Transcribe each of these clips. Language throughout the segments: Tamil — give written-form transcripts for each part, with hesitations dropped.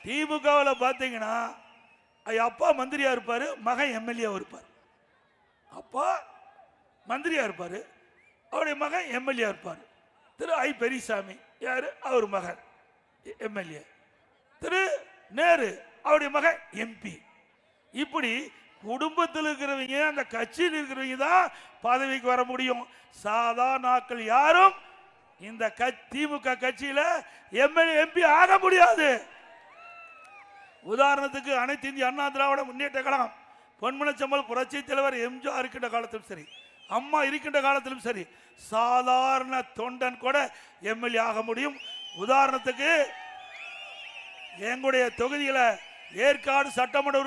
திமுகவில் பார்த்தீங்கன்னா அப்பா மந்திரியா இருப்பாரு, மகன் எம்எல்ஏ இருப்பார். அப்பா மந்திரியா இருப்பாரு, அவருடைய மகன் எம்எல்ஏ இருப்பார். திரு ஐ பெரியசாமி யாரு, அவர் மகன் எம்எல்ஏ. திரு நேரு அவருடைய மகன் எம்பி. இப்படி குடும்பத்தில் இருக்கிறவங்க, அந்த கட்சியில் இருக்கிறவங்க தான் பதவிக்கு வர முடியும். சாதாரண ஆட்கள் யாரும் இந்த திமுக கட்சியில எம்எல்ஏ எம்பி ஆக முடியாது. உதாரணத்துக்கு அனைத்து இந்திய அண்ணா திராவிட முன்னேற்ற கழகம், பொன்மனச்செம்மல் புரட்சி தலைவர் எம்ஜிஆர் இருக்கின்ற காலத்திலும் சரி, அம்மா இருக்கின்ற காலத்திலும் சரி, சாதாரண தொண்டன் கூட எம்எல்ஏ ஆக முடியும். உதாரணத்துக்கு எங்களுடைய தொகுதியில ஏற்காடு சட்டமன்ற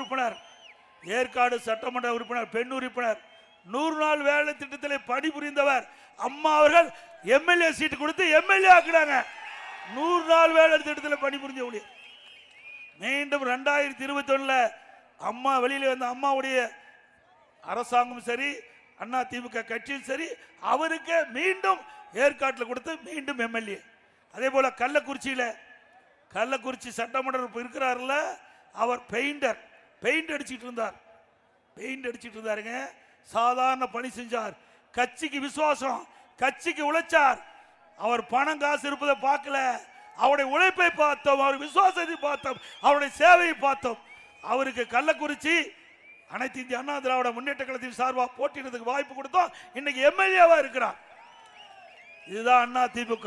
உறுப்பினர், பெண் உறுப்பினர், 100 நாள் வேலை திட்டத்தில் பணிபுரிந்தவர் அம்மா அவர்கள் எம்எல்ஏ சீட்டு கொடுத்து எம்எல்ஏ ஆக்குறாங்க. 100 நாள் வேலை திட்டத்தில் பணிபுரிஞ்ச ஊழியர். மீண்டும் 2021 அம்மா வெளியில வந்த அம்மாவுடைய அரசாங்கம் சரி, அண்ணா திமுக கட்சியும் சரி, அவருக்கு மீண்டும் ஏற்காட்டில் கொடுத்து மீண்டும் எம்எல்ஏ. அதே போல கள்ளக்குறிச்சி சட்டமன்ற இருக்கிறார்ல, அவர் பெயிண்ட் அடிச்சிட்டு இருந்தாருங்க. சாதாரண பணி செஞ்சார், கட்சிக்கு விசுவாசம், கட்சிக்கு உழைச்சார். அவர் பணம் காசு இருப்பதை பார்க்கல, அவருடைய உழைப்பை பார்த்தோம், அவர் விசுவாசத்தை பார்த்தோம், அவருடைய சேவையை பார்த்தோம். அவருக்கு கள்ளக்குறிச்சி அனைத்து இந்திய அண்ணா திராவிட முன்னேற்ற கழகத்தின் சார்பாக போட்டியிடுறதுக்கு வாய்ப்பு கொடுத்தோம். இன்னைக்கு எம்எல்ஏவா இருக்கிறார். இதுதான் அண்ணா திமுக.